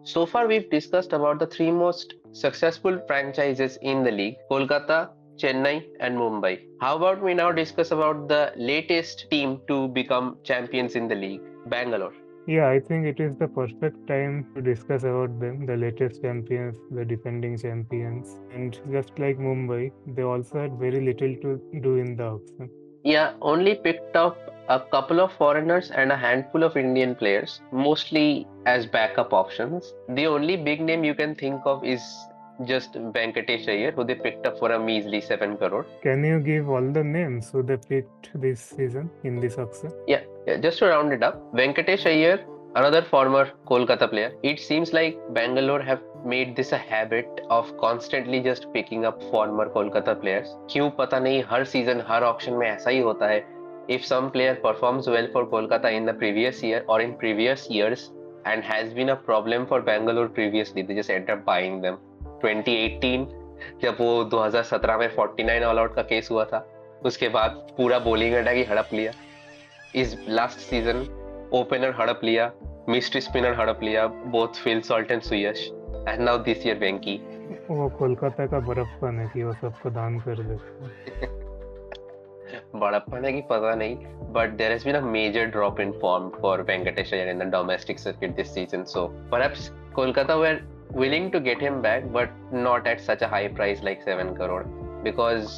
So far, we've discussed about the three most successful franchises in the league: Kolkata, Chennai, and Mumbai. How about we now discuss about the latest team to become champions in the league, Bangalore? Yeah, I think it is the perfect time to discuss about them, the latest champions, the defending champions. And just like Mumbai, they also had very little to do in the auction. Yeah, only picked up a couple of foreigners and a handful of Indian players, mostly as backup options. The only big name you can think of is just Venkatesh Iyer, who they picked up for a measly 7 crore. Can you give all the names who they picked this season in this auction? Yeah, just to round it up, Venkatesh Iyer, another former Kolkata player. It seems like Bangalore have made this a habit of constantly just picking up former Kolkata players. क्यों पता नहीं, हर season हर auction में ऐसा ही होता है. If some player performs well for Kolkata in the previous year or in previous years and has been a problem for Bangalore previously, they just end up buying them. 2018 जब वो 2017 में 49 all out का case हुआ था, उसके बाद पूरा bowling अड्डा की हड़प लिया. इस लास्ट सीजन ओपनर हड़प लिया, मिस्ट्री स्पिनर हड़प लिया, both Phil Salt and Suyash, and now this year Venky. वो कोलकाता का बर्फपन है कि वो सबको दान कर देते हैं. बड़प्पन है कि पता नहीं, but there has been a major drop in form for Venkatesh Iyer in the domestic circuit this season. So perhaps Kolkata were willing to get him back, but not at such a high price like 7 crore, because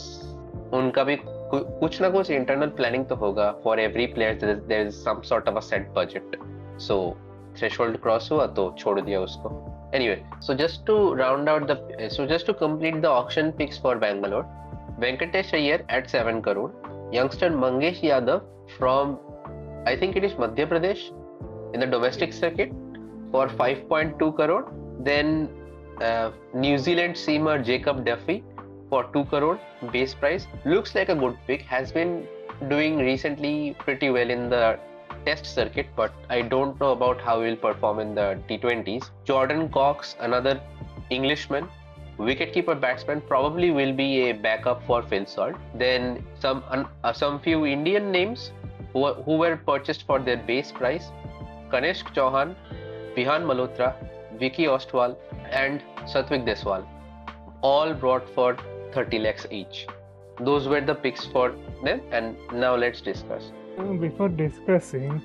उनका भी कुछ ना कुछ internal planning तो होगा. For every player there is some sort of a set budget. So threshold cross हुआ तो छोड़ दिया उसको. Anyway, so just to complete the auction picks for Bangalore, Venkatesh Iyer at 7 crore, youngster Mangesh Yadav from, I think it is Madhya Pradesh, in the domestic circuit for 5.2 crore. Then New Zealand seamer Jacob Duffy for 2 crore base price. Looks like a good pick. Has been doing recently pretty well in the test circuit, but I don't know about how he will perform in the T20s. Jordan Cox, another Englishman, wicketkeeper batsman, probably will be a backup for Phil Salt. Then some few Indian names who were purchased for their base price: Kanishk Chauhan, Vihan Malhotra, Vicky Ostwal, and Satvik Deswal, all brought for 30 lakhs each. Those were the picks for them, and now let's discuss. Before discussing,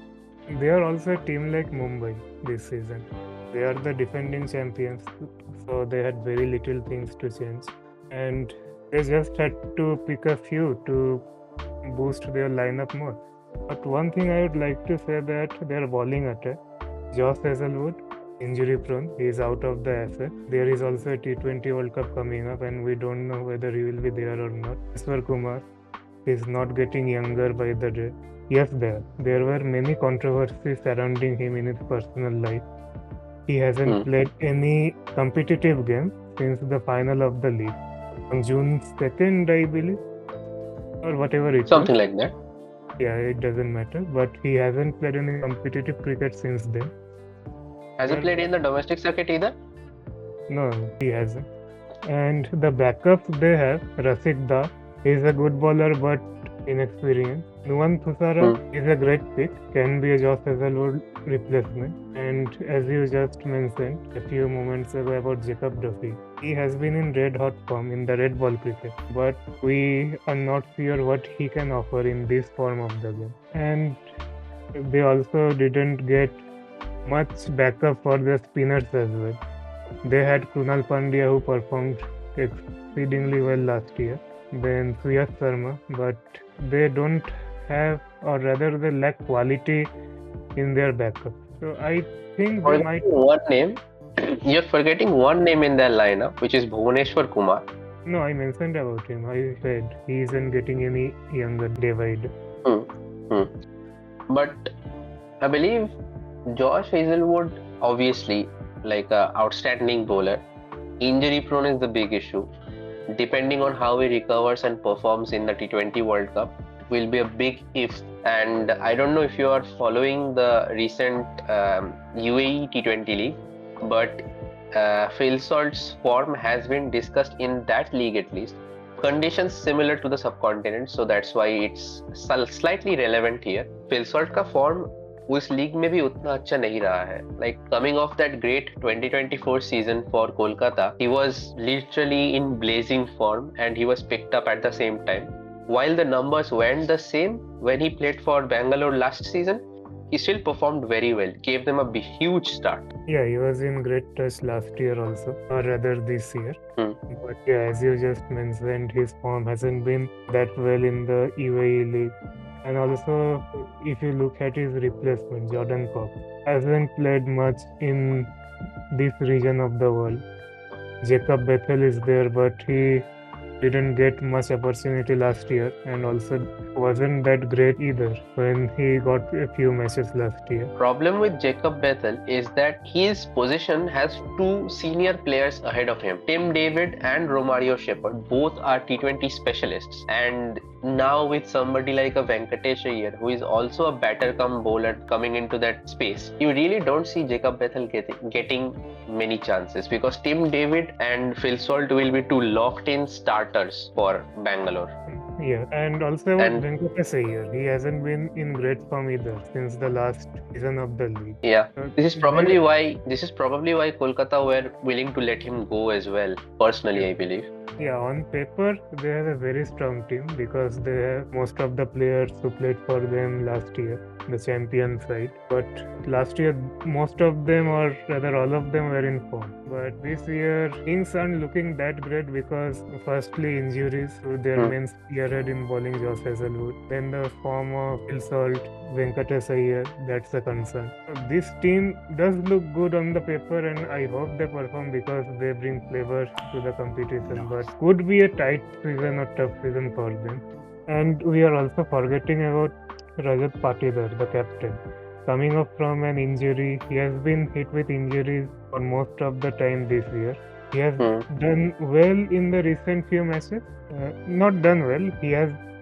they are also a team like Mumbai this season. They are the defending champions, so they had very little things to change, and they just had to pick a few to boost their lineup more. But one thing I would like to say that their bowling attack, Josh Hazlewood, injury prone, he is out of the asset. There is also a T20 World Cup coming up, and we don't know whether he will be there or not. Ishwar Kumar is not getting younger by the day. Yes, there were many controversies surrounding him in his personal life. He hasn't played any competitive game since the final of the league on June 2nd, I believe, or whatever it Something was. like that. Yeah, it doesn't matter, but he hasn't played any competitive cricket since then. Has he played in the domestic circuit either? No, he hasn't. And the backups they have, Rasid Da, is a good bowler but inexperienced. Nuwan Thusara is a great pick, can be a Josh Hazlewood replacement. And as you just mentioned a few moments ago about Jacob Duffy, he has been in red hot form in the red ball cricket, but we are not sure what he can offer in this form of the game. And they also didn't get much backup for the spinners as well. They had Krunal Pandya, who performed exceedingly well last year. Then Suyash Sharma, but they don't have, or rather they lack quality in their backup. So I think they might... You're forgetting one name in their lineup, which is Bhuvneshwar Kumar. No, I mentioned about him. I said he isn't getting any younger day by day. But I believe Josh Hazlewood, obviously, like an outstanding bowler. Injury prone is the big issue. Depending on how he recovers and performs in the T20 World Cup, will be a big if. And I don't know if you are following the recent UAE T20 League, but Phil Salt's form has been discussed in that league at least. Conditions similar to the subcontinent, so that's why it's slightly relevant here. Phil Salt का form वो इस league में भी उतना अच्छा नहीं रहा है. Like coming off that great 2024 season for Kolkata, he was literally in blazing form and he was picked up at the same time. While the numbers weren't the same when he played for Bengaluru last season, he still performed very well, gave them a huge start. Yeah, he was in great touch last year also, or rather this year. But yeah, as you just mentioned, his form hasn't been that well in the UAE League. And also, if you look at his replacement, Jordan Cox, hasn't played much in this region of the world. Jacob Bethel is there, but he didn't get much opportunity last year and also wasn't that great either when he got a few matches last year. Problem with Jacob Bethel is that his position has two senior players ahead of him. Tim David and Romario Shepherd both are T20 specialists, and now with somebody like a Venkatesh Iyer who is also a batter come bowler coming into that space, you really don't see Jacob Bethel getting many chances because Tim David and Phil Salt will be two locked in starters for Bangalore. Yeah, and also Venkatesh Iyer, he hasn't been in great form either since the last season of the league. Yeah, this is probably why Kolkata were willing to let him go as well. Personally, I believe. Yeah, on paper they have a very strong team because they have most of the players who played for them last year, the champion side. But last year most of them, or rather all of them, were in form. But this year things aren't looking that great because firstly injuries to their main spearhead in bowling, Josh Hazlewood. Then the form of Phil Salt, Venkatesh Iyer, that's a concern. This team does look good on the paper and I hope they perform because they bring flavor to the competition. But could be a tight season or tough season for them. And we are also forgetting about Rajat Patidar, the captain. Coming up from an injury, he has been hit with injuries for most of the time this year. He has done well in the recent few matches. Not done well.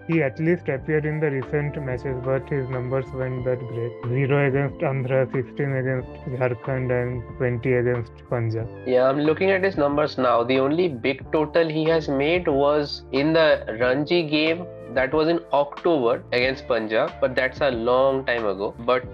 He at least appeared in the recent matches, but his numbers weren't that great. 0 against Andhra, 16 against Jharkhand, and 20 against Punjab. Yeah, I'm looking at his numbers now. The only big total he has made was in the Ranji game. That was in October against Punjab, but that's a long time ago. But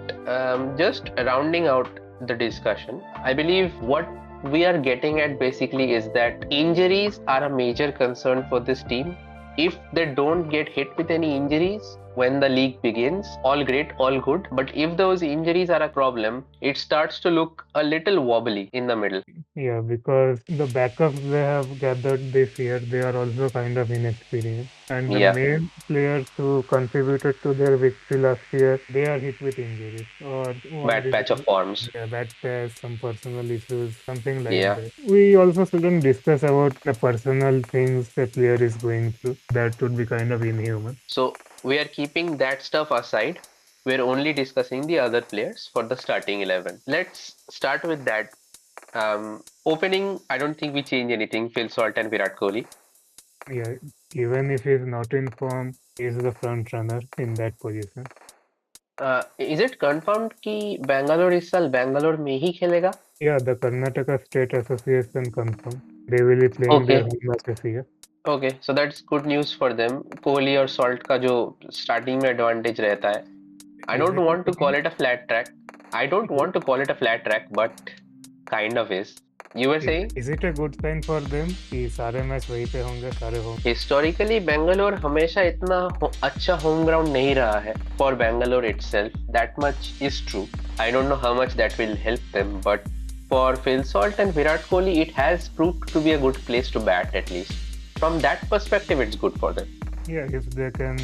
just rounding out the discussion, I believe what we are getting at basically is that injuries are a major concern for this team. If they don't get hit with any injuries when the league begins, all great, all good. But if those injuries are a problem, it starts to look a little wobbly in the middle. Yeah, because the backups they have gathered this year, they are also kind of inexperienced. And the main players who contributed to their victory last year, they are hit with injuries or bad patch of forms. Yeah, bad patch, some personal issues, something like that. We also shouldn't discuss about the personal things a player is going through. That would be kind of inhuman. So we are keeping that stuff aside. We're only discussing the other players for the starting 11. Let's start with that. Opening, I don't think we change anything. Phil Salt and Virat Kohli. Yeah, even if he's not in form, he's the front runner in that position. Is it confirmed कि Bangalore इस साल Bangalore में ही खेलेगा? Yeah, the Karnataka State Association confirmed. They will be playing their home matches here. Okay, so that's good news for them. Kohli और Salt का जो starting में advantage रहता है. I don't want to call it a flat track. But kind of is. You were saying? Is it a good sign for them कि सारे match वहीं पे होंगे, सारे होम? Historically, Bangalore हमेशा इतना अच्छा home ground नहीं रहा है for Bangalore itself. That much is true. I don't know how much that will help them, but for Phil Salt and Virat Kohli, it has proved to be a good place to bat at least. From that perspective, it's good for them. Yeah, if they can.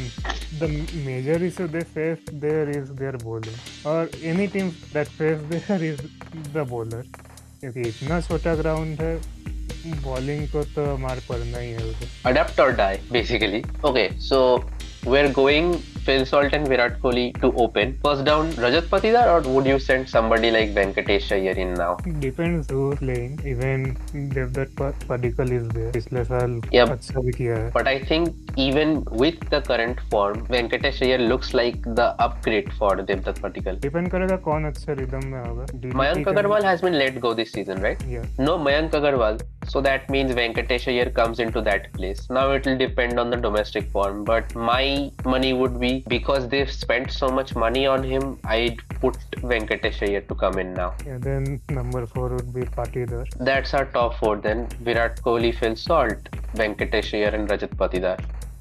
The major issue they face there is their bowling, or any team that face there is the bowler. क्योंकि इतना छोटा ground है, bowling को तो मार पड़ना ही है उसे. Adapt or die, basically. Okay, so we're going Phil Salt and Virat Kohli to open. First down, Rajat Patidar, or would you send somebody like Venkatesh Iyer in now? Depends who's playing. Even Devdutt Padikkal is there. पिछले साल अच्छा भी किया है. But I think even with the current form, Venkatesh Iyer looks like the upgrade for Devdutt Padikkal. Depend करेगा कौन अच्छे rhythm में होगा. Mayank Agarwal has been let go this season, right? Yeah. No Mayank Agarwal. So that means Venkatesh Iyer comes into that place. Now it will depend on the domestic form, but my money would be, because they've spent so much money on him, I'd put Venkatesh Iyer to come in now. Yeah, then number 4 would be Patidar. That's our top 4 then. Virat Kohli, Phil Salt, Venkatesh Iyer and Rajat Patidar.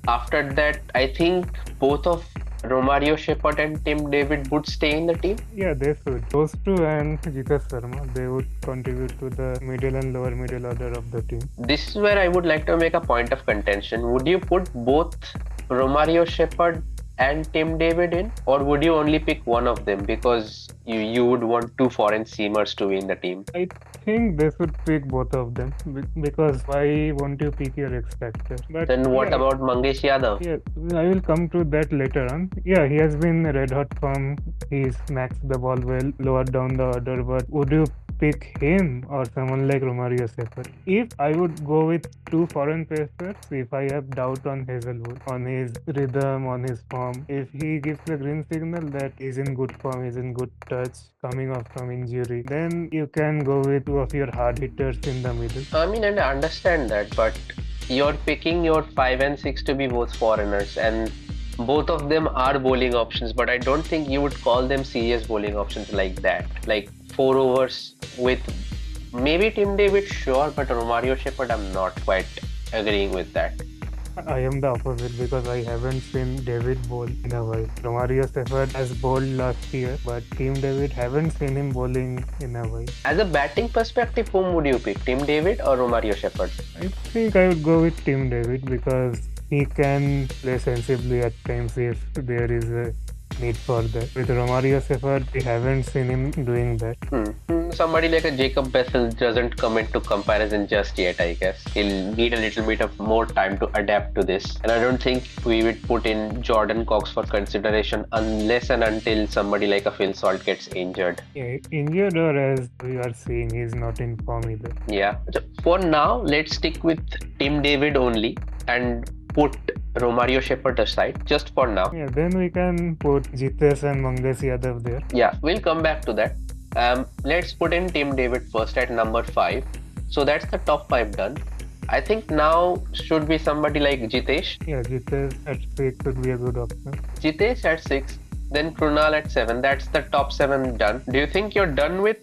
After that, I think both of Romario Shepherd and Tim David would stay in the team. Yeah, they should. Those two and Jitesh Sharma, they would contribute to the middle and lower middle order of the team. This is where I would like to make a point of contention. Would you put both Romario Shepherd and Tim David in, or would you only pick one of them because you would want 2 foreign seamers to be in the team? I think they should pick both of them because why won't you pick your X Factor? But Then what yeah, about Mangesh Yadav? Yeah, I will come to that later on. Yeah, he has been red hot form. He's maxed the ball well, lowered down the order. But would you pick him or someone like Romario Shepherd? If I would go with 2 foreign pacers, if I have doubt on Hazelwood, on his rhythm, on his form, if he gives the green signal that he's in good form, he's in good touch, coming off from injury, then you can go with 2 of your hard hitters in the middle. I mean, and I understand that, but you're picking your 5 and 6 to be both foreigners, and both of them are bowling options, but I don't think you would call them serious bowling options like that. Like 4 overs with maybe Tim David, sure, but Romario Shepherd, I'm not quite agreeing with that. I am the opposite because I haven't seen David bowl in a while. Romario Shepherd has bowled last year, but Tim David haven't seen him bowling in a while. As a batting perspective, whom would you pick, Tim David or Romario Shepherd? I think I would go with Tim David because he can play sensibly at times if there is a need for that. With Romario Shepherd, we haven't seen him doing that. Somebody like a Jacob Bessel doesn't come into comparison just yet, I guess. He'll need a little bit of more time to adapt to this. And I don't think we would put in Jordan Cox for consideration unless and until somebody like a Phil Salt gets injured. Yeah, injured or as we are seeing, he's not in form either. Yeah. So for now, let's stick with Tim David only and put Romario Shepherd aside just for now. Yeah, then we can put Jitesh and Mangesh Yadav there. Yeah, we'll come back to that. Let's put in Tim David first at number 5. So that's the top 5 done. I think now should be somebody like Jitesh. Yeah, Jitesh at 6 would be a good option. Jitesh at 6, then Krunal at 7. That's the top 7 done. Do you think you're done with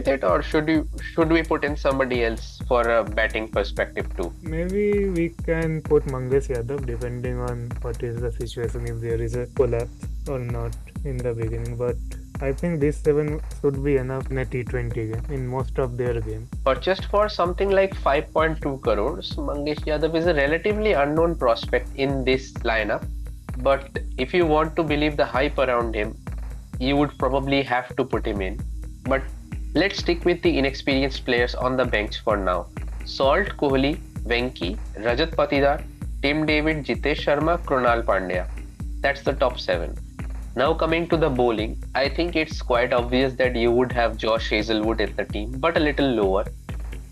it, or should we put in somebody else for a batting perspective too? Maybe we can put Mangesh Yadav depending on what is the situation, if there is a collapse or not in the beginning. But I think these 7 should be enough in a T20 game, in most of their games. But just for something like 5.2 crores, Mangesh Yadav is a relatively unknown prospect in this lineup. But if you want to believe the hype around him, you would probably have to put him in. But let's stick with the inexperienced players on the bench for now. Salt, Kohli, Venki, Rajat Patidar, Tim David, Jitesh Sharma, Krunal Pandya. That's the top 7. Now coming to the bowling, I think it's quite obvious that you would have Josh Hazelwood in the team, but a little lower.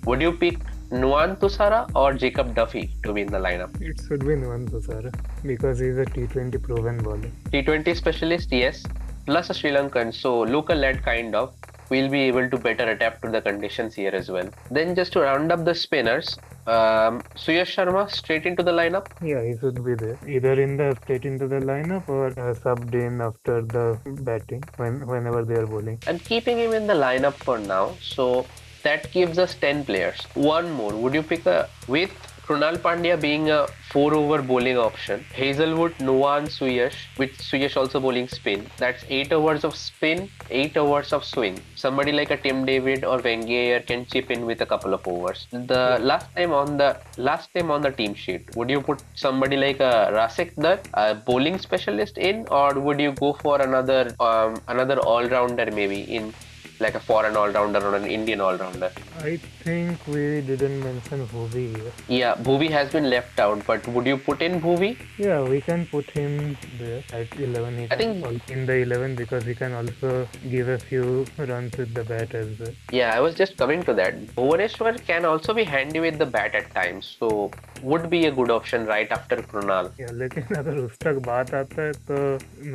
Would you pick Nuwan Thusara or Jacob Duffy to be in the lineup? It should be Nuwan Thusara because he's a T20 proven bowler. T20 specialist, yes, plus a Sri Lankan, so local led kind of. We'll be able to better adapt to the conditions here as well. Then just to round up the spinners, Suyash Sharma straight into the lineup? Yeah, he should be there. Either in the straight into the lineup or subbed in after the batting whenever they are bowling. I'm keeping him in the lineup for now, so that gives us 10 players. One more, would you pick with Krunal Pandya being a 4-over bowling option, Hazelwood, Nuwan, Suyash, with Suyash also bowling spin. That's 8 overs of spin, 8 overs of swing. Somebody like a Tim David or Wenger can chip in with a couple of overs. The last time on the team sheet, would you put somebody like a Rasik Dutt, a bowling specialist in, or would you go for another all-rounder maybe in, like a foreign all-rounder or an Indian all-rounder? I think we didn't mention Bhuvi here. Yeah, Bhuvi has been left out, but would you put in Bhuvi? Yeah, we can put him there at 11. I think in the 11 because he can also give a few runs with the bat as well. Yeah, I was just coming to that. Bhuvaneshwar can also be handy with the bat at times, so would be a good option right after Krunal. या लेकिन अगर उस तक बात आता है तो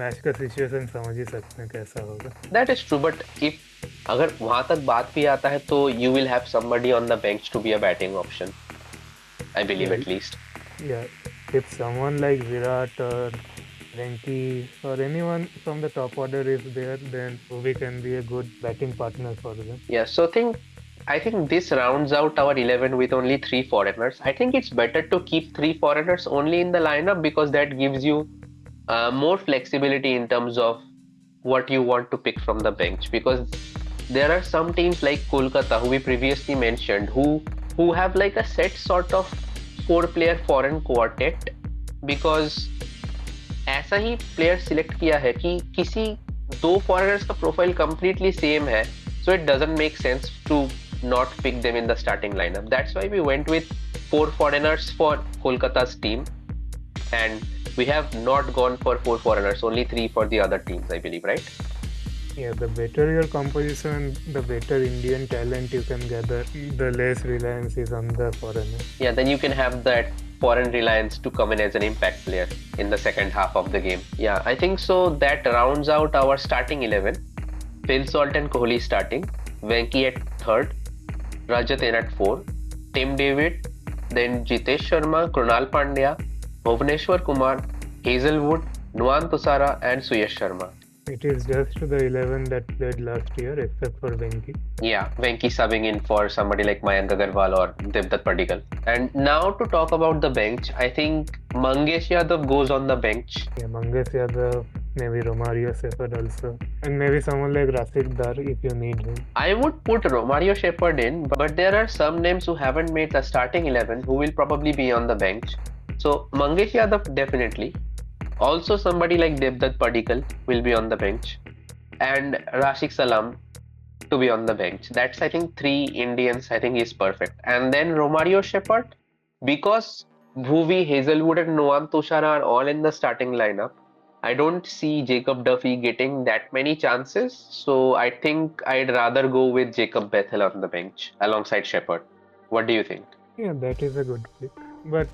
match का सिचुएशन समझ ही सकते हैं कैसा होगा. That is true, but if अगर वहां तक बात भी आता है तो you will have somebody on the bench to be a batting option. I believe at least. Yeah, if someone like Virat or Venki or anyone from the top order is there, then we can be a good batting partner for them. Yeah, so I think this rounds out our 11 with only 3 foreigners. I think it's better to keep 3 foreigners only in the lineup because that gives you more flexibility in terms of what you want to pick from the bench. Because there are some teams like Kolkata, who we previously mentioned, who have like a set sort of 4-player foreign quartet, because ऐसा ही player select किया है कि किसी 2 foreigners का profile completely same है, so it doesn't make sense to not pick them in the starting lineup. That's why we went with 4 foreigners for Kolkata's team, and we have not gone for 4 foreigners, only 3 for the other teams, I believe, right? Yeah, the better your composition, the better Indian talent you can gather, the less reliance is on the foreigner. Yeah, then you can have that foreign reliance to come in as an impact player in the second half of the game. Yeah, I think so. That rounds out our starting 11. Phil Salt and Kohli starting, Venki at 3rd, Rajat in at 4, Tim David, then Jitesh Sharma, Krunal Pandya, Bhuvneshwar Kumar, Hazelwood, Nuwan Tusara and Suyash Sharma. It is just the 11 that played last year except for Venki. Yeah, Venki subbing in for somebody like Mayank Agarwal or Devdutt Padikkal. And now to talk about the bench, I think Mangesh Yadav goes on the bench. Yeah, Mangesh Yadav, maybe Romario Shepherd also, and maybe someone like Rasid Dar if you need him. I would put Romario Shepherd in, but there are some names who haven't made the starting 11 who will probably be on the bench. So Mangesh Yadav definitely. Also somebody like Devdutt Padikkal will be on the bench, and Rashid Salam to be on the bench. That's I think 3 Indians. I think is perfect. And then Romario Shepherd, because Bhuvi, Hazelwood and Nuwan Tushara are all in the starting lineup, I don't see Jacob Duffy getting that many chances. So I think I'd rather go with Jacob Bethel on the bench alongside Shepherd. What do you think? Yeah, that is a good pick. But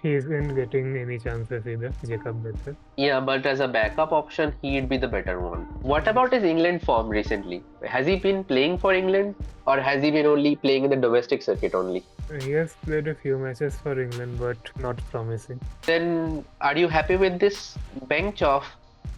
he isn't getting any chances either, Jacob Bethel. Yeah, but as a backup option, he'd be the better one. What about his England form recently? Has he been playing for England, or has he been only playing in the domestic circuit only? He has played a few matches for England, but not promising. Then, are you happy with this bench of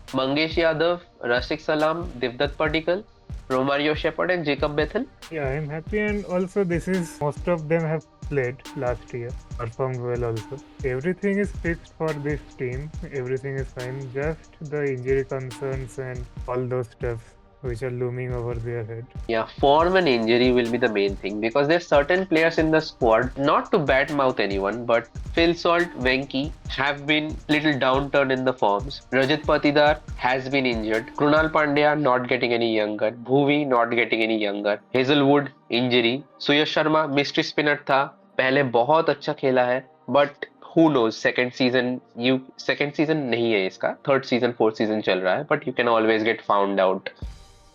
Mangesh Yadav, Rashid Salam, Devdutt Padikkal, Romario Shepherd and Jacob Bethel? Yeah, I'm happy, and also most of them have played last year, performed well also. Everything is fixed for this team, everything is fine, just the injury concerns and all those stuff which are looming over their head. Yeah, form and injury will be the main thing, because there's certain players in the squad, not to badmouth anyone, but Phil Salt, Venki have been little downturned in the forms. Rajat Patidar has been injured. Krunal Pandya not getting any younger. Bhuvi not getting any younger. Hazelwood injury. Suyash Sharma mystery spinner था, पहले बहुत अच्छा खेला है, but who knows, second season नहीं है इसका, third season, fourth season चल रहा है, but you can always get found out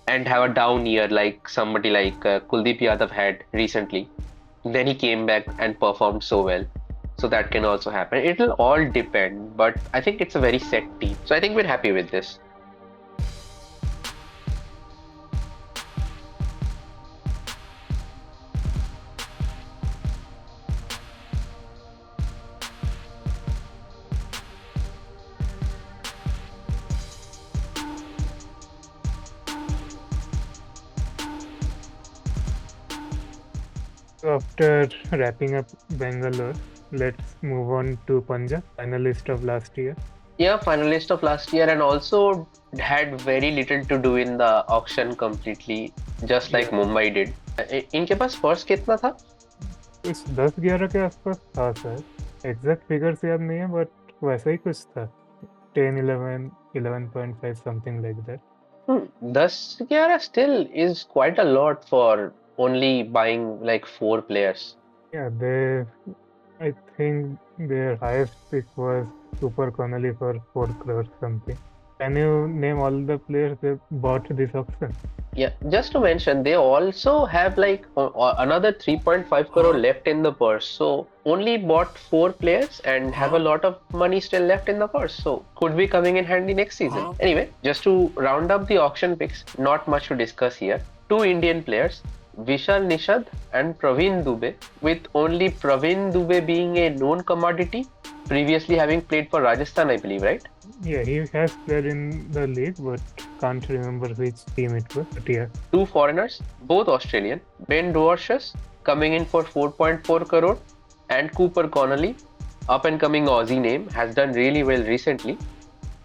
and have a down year like somebody like Kuldeep Yadav had recently. Then he came back and performed so well. So that can also happen. It will all depend, but I think it's a very set team. So I think we're happy with this. After wrapping up Bangalore, let's move on to Punjab, finalist of last year. Yeah, finalist of last year, and also had very little to do in the auction completely, just like Mumbai did. इनके पास purse कितना था? कुछ 10-11 के आसपास था sir, exact figures याद नहीं है, बट वैसा ही कुछ था, 10, 11, 11.5 something like that. 10-11 still is quite a lot for only buying like 4 players. Yeah, I think their highest pick was Super Connolly for 4 crores something. Can you name all the players they bought this auction? Yeah, just to mention, they also have like another 3.5 crore left in the purse. So only bought 4 players and have a lot of money still left in the purse. So could be coming in handy next season. Anyway, just to round up the auction picks, not much to discuss here. 2 Indian players, Vishal Nishad and Praveen Dubey, with only Praveen Dubey being a known commodity, previously having played for Rajasthan, I believe, right? Yeah, he has played in the league, but can't remember which team it was. But yeah, 2 foreigners, both Australian, Ben Dwarshuis coming in for 4.4 crore, and Cooper Connolly, up and coming Aussie name, has done really well recently,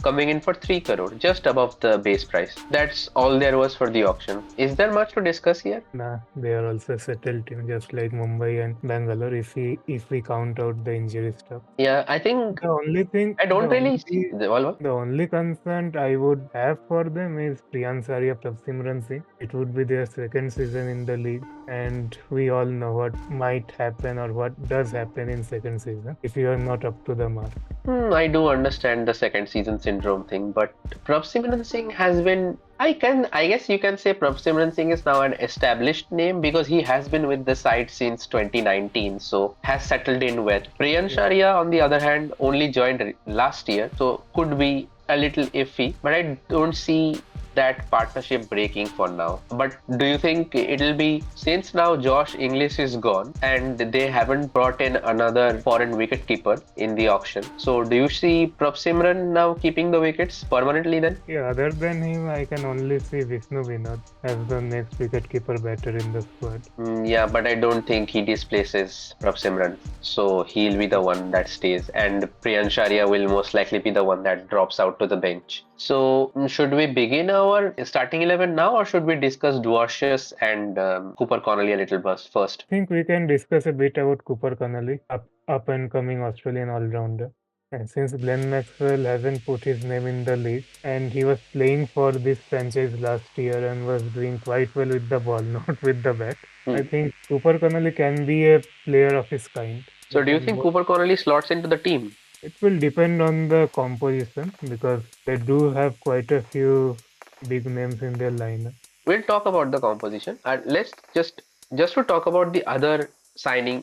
coming in for 3 crore, just above the base price. That's all there was for the auction. Is there much to discuss here? nah, they are also a settled team, just like Mumbai and Bangalore. If we count out the injury stuff. Yeah, I think The only thing, I don't really see the only concern I would have for them is Priyansaria Prabhsimran Singh. It would be their second season in the league, and we all know what might happen or what does happen in second season if you are not up to the mark. I do understand the second season syndrome thing, but Prabhsimran Singh has been. I guess you can say Prabhsimran Singh is now an established name because he has been with the side since 2019, so has settled in well. Priyan Sharia, on the other hand, only joined last year, so could be a little iffy, but I don't see that partnership breaking for now. But do you think it'll be, since now Josh Inglis is gone and they haven't brought in another foreign wicketkeeper in the auction, so do you see Prabhsimran now keeping the wickets permanently then? Yeah, other than him, I can only see Vishnu Vinod as the next wicketkeeper batter in the squad. Yeah, but I don't think he displaces Prabhsimran, so he'll be the one that stays, and Priyan Sharia will most likely be the one that drops out to the bench. So should we begin our starting 11 now, or should we discuss Dwarshuis and Cooper Connolly a little first? I think we can discuss a bit about Cooper Connolly, up and coming Australian all-rounder. And since Glenn Maxwell hasn't put his name in the league, and he was playing for this franchise last year and was doing quite well with the ball, not with the bat, I think Cooper Connolly can be a player of his kind. So do you think Cooper Connolly slots into the team? It will depend on the composition because they do have quite a few big names in their lineup. We'll talk about the composition, and let's just to talk about the other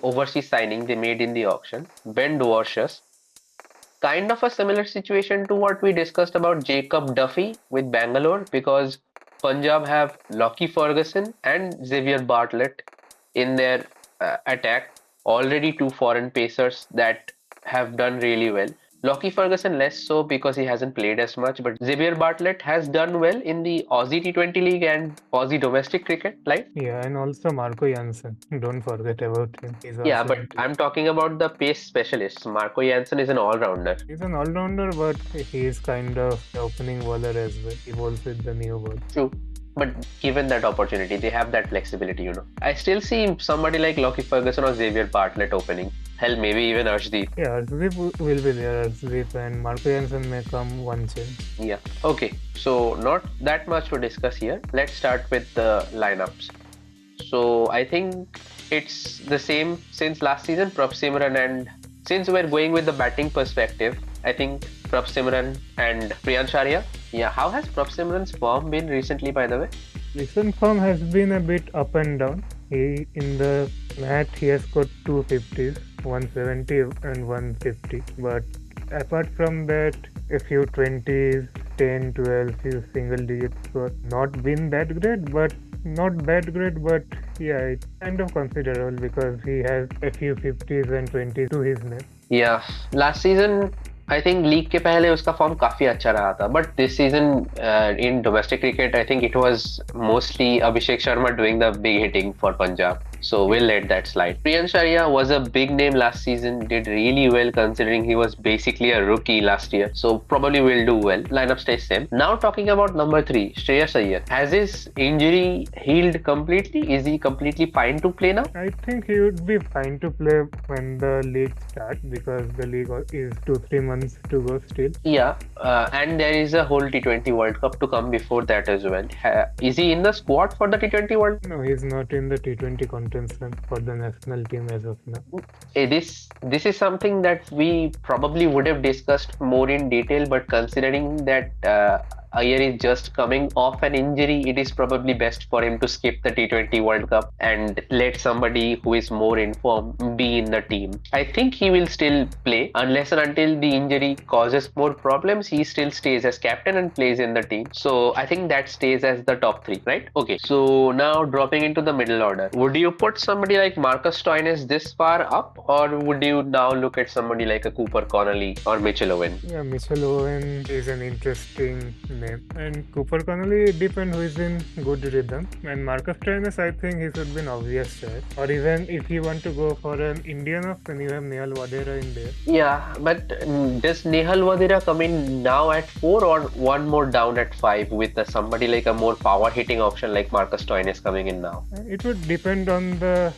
overseas signing they made in the auction. Ben Dwarshuis, kind of a similar situation to what we discussed about Jacob Duffy with Bangalore, because Punjab have Lockie Ferguson and Xavier Bartlett in their attack. Already 2 foreign pacers that have done really well. Lockie Ferguson less so because he hasn't played as much, but Xavier Bartlett has done well in the Aussie T20 League and Aussie domestic cricket, right? Yeah, and also Marco Jansen. Don't forget about him. Yeah, but I'm talking about the pace specialists. Marco Jansen is an all-rounder. He's an all-rounder, but he is kind of the opening bowler as well. He bowls with the new ball. True. But given that opportunity, they have that flexibility, I still see somebody like Lockie Ferguson or Xavier Bartlett opening. Hell, maybe even Arshdeep. Yeah, Arshdeep will be there. Arshdeep and Marco Jansen may come one change. Yeah. Okay. So not that much to discuss here. Let's start with the lineups. So I think it's the same since last season. Prabhsimran, and since we're going with the batting perspective, I think Prabhsimran and Priyan Sharia. Yeah, how has Prabhsimran's form been recently, by the way? Recent form has been a bit up and down. In the mat, he has got 250s, 170 and 150. But apart from that, a few 20s, 10, 12, few single digits. So not been that great, but not that great, but yeah, it's kind of considerable because he has a few 50s and 20s to his name. Yeah, last season I think league के पहले उसका form काफी अच्छा रहा था, but this season in domestic cricket I think it was mostly Abhishek Sharma doing the big hitting for Punjab. So we'll let that slide. Priyan Sharia was a big name last season, did really well considering he was basically a rookie last year. So probably will do well. Lineup stays same. Now talking about number 3, Shreyas Iyer. Has his injury healed completely? Is he completely fine to play now? I think he would be fine to play when the league starts because the league is 2-3 months to go still. Yeah, and there is a whole T20 World Cup to come before that as well. Is he in the squad for the T20 World Cup? No, he's not in the T20 contention for the national team as of now. This is something that we probably would have discussed more in detail, but considering that Iyer is just coming off an injury, it is probably best for him to skip the T20 World Cup and let somebody who is more informed be in the team. I think he will still play unless and until the injury causes more problems. He still stays as captain and plays in the team. So I think that stays as the top three, right? Okay. So now dropping into the middle order, would you put somebody like Marcus Stoinis this far up, or would you now look at somebody like a Cooper Connolly or Mitchell Owen? Yeah, Mitchell Owen is an interesting name, and Cooper Connolly, it depends who is in good rhythm. And Marcus Stoinis, I think he should be an obvious choice. Or even if you want to go for an Indian option, you have Nehal Vadera in there. Yeah, but does Nehal Vadera come in now at 4 or one more down at 5 with somebody like a more power hitting option like Marcus Stoinis coming in now? It would depend on the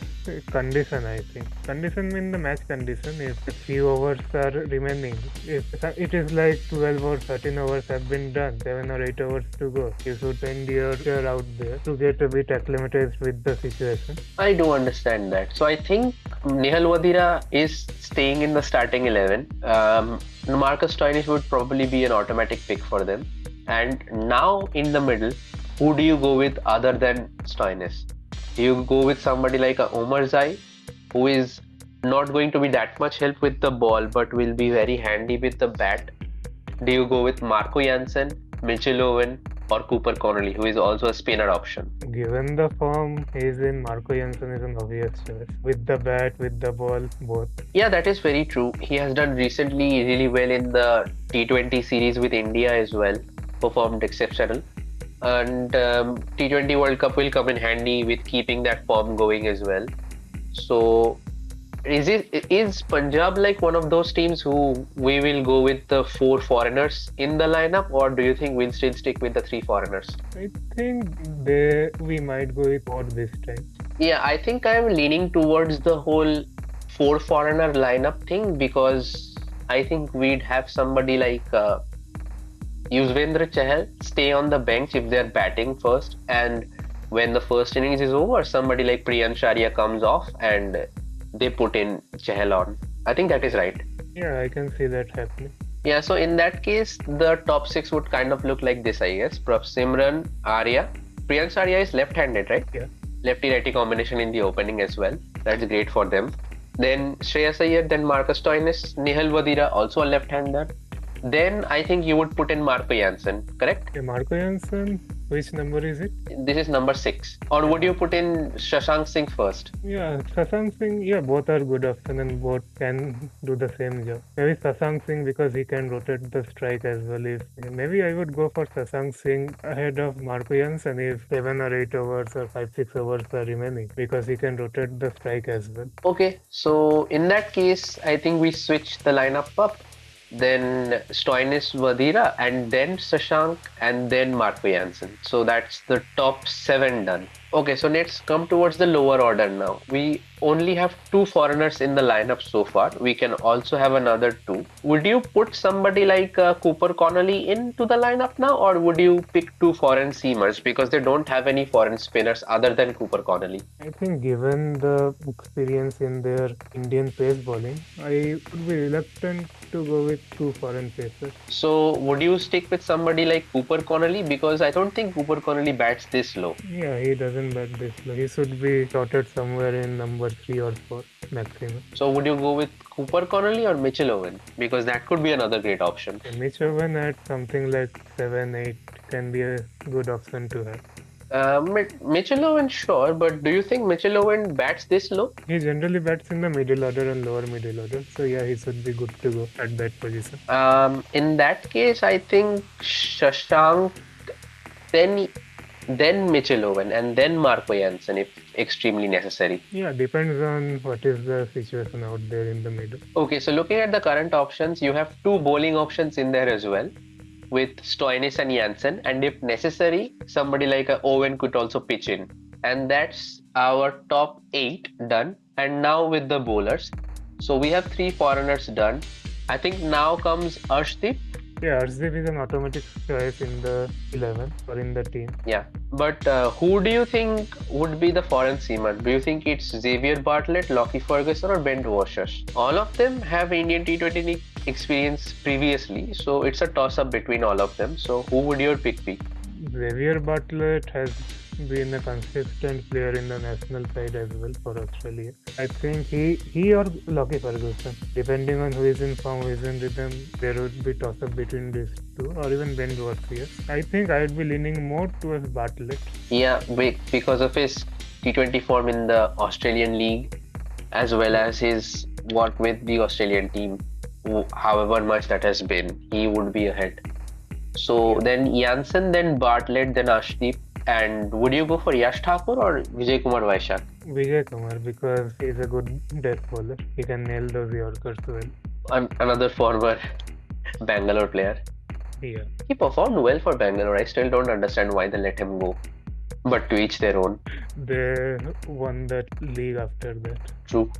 condition, I think. Condition means the match condition. If few overs are remaining, if it is like 12 or 13 overs have been done, 7 or 8 overs to go, you should send your out there to get a bit acclimatized with the situation. I do understand that. So I think Nehal Vadera is staying in the starting 11. Marcus Stoinis would probably be an automatic pick for them. And now in the middle, who do you go with other than Stoinis? Do you go with somebody like a Omar Zai, who is not going to be that much help with the ball but will be very handy with the bat? Do you go with Marco Jansen, Mitchell Owen, or Cooper Connolly, who is also a spinner option? Given the form he's in, Marco Jansen is an obvious choice. With the bat, with the ball, both. Yeah, that is very true. He has done recently really well in the T20 series with India as well. Performed exceptional. And T20 World Cup will come in handy with keeping that form going as well. So is Punjab like one of those teams who we will go with the 4 foreigners in the lineup, or do you think we'll still stick with the 3 foreigners? I think we might go with 4 this time. Yeah, I think I'm leaning towards the whole 4 foreigner lineup thing, because I think we'd have somebody like Yuzvendra Chahal stay on the bench if they're batting first, and when the first innings is over, somebody like Priyansh Arya comes off and they put in Chahal on. I think that is right. Yeah, I can see that happening. Yeah, so in that case, the top 6 would kind of look like this, I guess. Simran, Arya. Priyansh Arya is left-handed, right? Yeah. Lefty-righty combination in the opening as well. That's great for them. Then Shreyas Iyer, then Marcus Stoinis, Nehal Vadera, also a left-hander. Then I think you would put in Marco Jansen, correct? Yeah, Marco Jansen, which number is it? This is number 6. Or would you put in Shashank Singh first? Yeah, Shashank Singh, yeah, both are good options and both can do the same job. Maybe Shashank Singh because he can rotate the strike as well. Maybe I would go for Shashank Singh ahead of Marco Jansen if 7 or 8 overs or 5-6 overs are remaining, because he can rotate the strike as well. Okay, so in that case, I think we switch the lineup up. Then Stoinis, Vadera, and then Shashank, and then Marco Jansen. So that's the top 7 done. Okay, so let's come towards the lower order now. We only have 2 foreigners in the lineup so far. We can also have another 2. Would you put somebody like Cooper Connolly into the lineup now, or would you pick 2 foreign seamers because they don't have any foreign spinners other than Cooper Connolly? I think given the experience in their Indian pace bowling, I would be reluctant to go with 2 foreign pacers. So would you stick with somebody like Cooper Connolly? Because I don't think Cooper Connolly bats this low. Yeah, he doesn't bat this low. He should be slotted somewhere in number 3 or 4 maximum. So would you go with Cooper Connolly or Mitchell Owen? Because that could be another great option. Mitch Owen at something like 7-8 can be a good option to have. Mitchell Owen, sure, but do you think Mitchell Owen bats this low? He generally bats in the middle order and lower middle order, so yeah, he should be good to go at that position. In that case, I think Shashank, then Mitchell Owen, and then Marco Jansen if extremely necessary. Yeah, depends on what is the situation out there in the middle. Okay, so looking at the current options, you have 2 bowling options in there as well, with Stoinis and Jansen, and if necessary, somebody like Owen could also pitch in. And that's our top 8 done. And now with the bowlers, so we have 3 foreigners done. I think now comes Arshdeep. Yeah, Arshdeep is an automatic choice in the 11 or in the team. Yeah, but who do you think would be the foreign seaman? Do you think it's Xavier Bartlett, Lockie Ferguson, or Ben Washer? All of them have Indian T20 League experience previously, so it's a toss-up between all of them. So who would your pick be? Xavier Bartlett has been a consistent player in the national side as well for Australia. I think he or Lockie Ferguson, depending on who is in form, who is in rhythm, there would be toss-up between these two, or even Ben Garcia. I think I would be leaning more towards Bartlett. Yeah, because of his T20 form in the Australian League, as well as his work with the Australian team, however much that has been, he would be ahead. So then Jansen, then Bartlett, then Ashdeep. And would you go for Yash Thakur or Vijay Kumar Vaishak? Vijay Kumar, because he's a good death bowler. He can nail those Yorkers well. Another former Bangalore player. Yeah. He performed well for Bangalore. I still don't understand why they let him go. But to each their own. They won that league after that. True,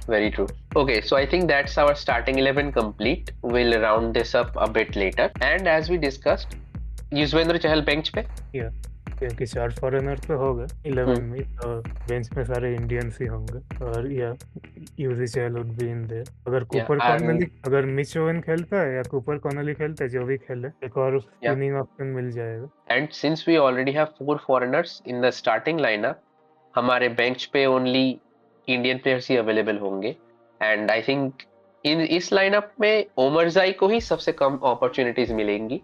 very true. Okay, so I think that's our starting 11 complete. We'll round this up a bit later. And as we discussed, Yuzvendra Chahal bench पे? Yeah. क्योंकि 4 foreigner तो हो गए 11 में, तो bench में सारे Indians ही होंगे, और या Yuzi Chahal would be in there. अगर मिच ओवन खेलता है या कूपर कॉनली खेलता है, जो भी खेले, एक और स्पिनिंग ऑप्शन मिल जाएगा. And since we already have 4 foreigners in the starting lineup, हमारे बेंच पे ओनली इंडियन प्लेयर्स ही अवेलेबल होंगे. एंड आई थिंक इस लाइनअप में ओमरजाई को ही सबसे कम अपॉर्चुनिटीज मिलेंगी,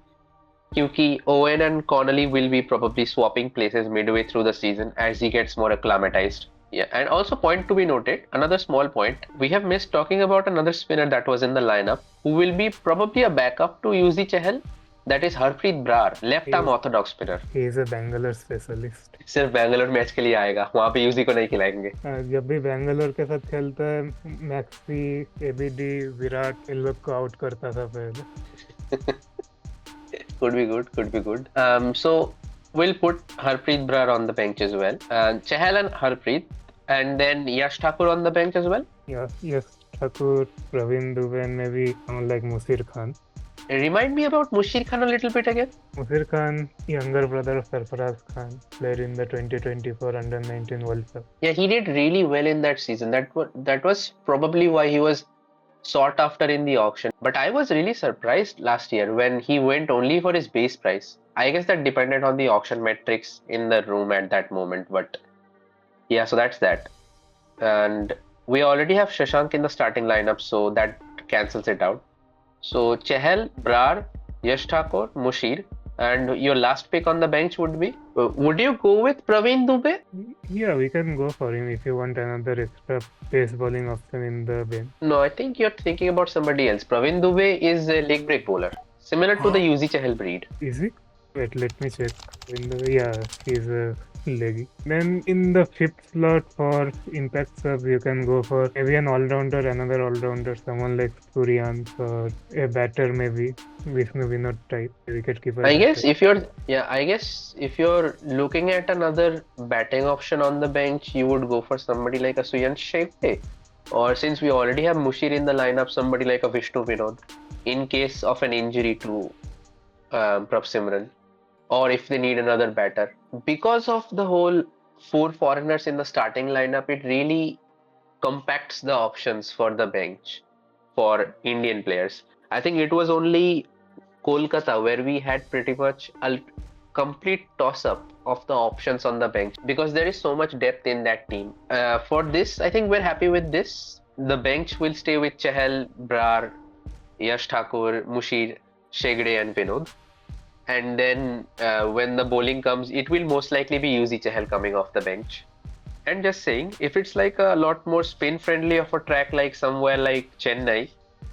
क्योंकि Owen and Connolly will be probably swapping places midway through the season as he gets more acclimatized. Yeah, and also point to be noted, another small point, we have missed talking about another spinner that was in the lineup, who will be probably a backup to Yuzi Chahal, that is Harpreet Brar, left-arm orthodox spinner. He is a Bangalore specialist. सिर्फ Bangalore match के लिए आएगा, वहाँ पे UG को नहीं खिलाएंगे. जब भी बैंगलोर के साथ खेलता है, मैक्सी, एबीडी, विराट, इन लोग को आउट करता था पहले. Could be good. So we'll put Harpreet Brar on the bench as well. Chahal and Harpreet, and then Yash Thakur on the bench as well. Yeah, Yash Thakur, Praveen Dubey, and maybe someone like Musir Khan. Remind me about Musir Khan a little bit again. Musir Khan, younger brother of Sarfaraz Khan, played in the 2024 Under-19 World Cup. Yeah, he did really well in that season. That was probably why he was sought after in the auction. But I was really surprised last year when he went only for his base price. I guess that depended on the auction metrics in the room at that moment. But yeah, so that's that. And we already have Shashank in the starting lineup, so that cancels it out. So Chahal, Brar, Yash Thakur, Mushir, and your last pick on the bench would be? Would you go with Praveen Dubey? Yeah, we can go for him if you want another extra pace bowling option in the bench. No, I think you're thinking about somebody else. Praveen Dubey is a leg break bowler, similar to the Yuzi Chahal breed. Is he? Wait, let me check. Yeah, he's a leggy. Then in the 5th slot for impact sub, you can go for maybe an all-rounder, another all-rounder, someone like Suryan, or a batter maybe, Vishnu Vinod type, wicketkeeper. I guess if you're looking at another batting option on the bench, you would go for somebody like a Suyan Shepte. Or since we already have Mushir in the lineup, somebody like a Vishnu Vinod, in case of an injury to Prabh Simran, or if they need another batter. Because of the whole 4 foreigners in the starting lineup, it really compacts the options for the bench for Indian players. I think it was only Kolkata where we had pretty much a complete toss-up of the options on the bench, because there is so much depth in that team. For this, I think we're happy with this. The bench will stay with Chahal, Brar, Yash Thakur, Mushir, Shegde and Vinod. And then when the bowling comes, it will most likely be Yuzi Chahal coming off the bench. And just saying, if it's like a lot more spin friendly of a track like somewhere like Chennai,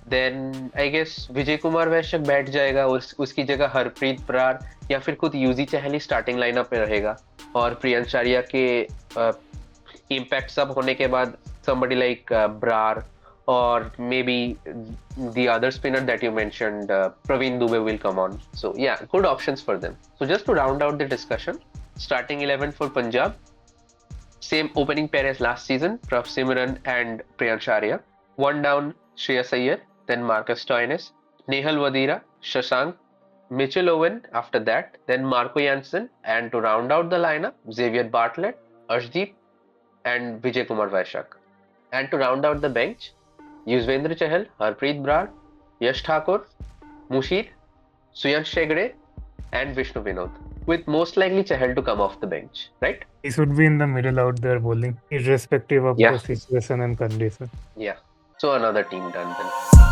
then I guess Vijay Kumar Vaishak बैठ जाएगा और उसकी जगह हरप्रीत ब्रार या फिर खुद UG चहल ही starting lineup में रहेगा, और प्रियंशारिया के इम्पैक्ट सब होने के बाद somebody like Brar or maybe the other spinner that you mentioned, Praveen Dubey will come on. So yeah, good options for them. So just to round out the discussion, starting 11 for Punjab, same opening pair as last season, Prabh Simran and Priyansharya. One down, Shreyas Iyer, then Marcus Stoinis, Nehal Wadira, Shashank, Mitchell Owen after that, then Marco Jansen, and to round out the lineup, Xavier Bartlett, Arshdeep, and Vijay Kumar Vaishak. And to round out the bench, Yuzvendra Chahal, Harpreet Brar, Yash Thakur, Mushir, Suyansh Shegde, and Vishnu Vinod, with most likely Chahal to come off the bench, right? He should be in the middle out there bowling, irrespective of Yeah. the situation and condition. Yeah. So another team done then.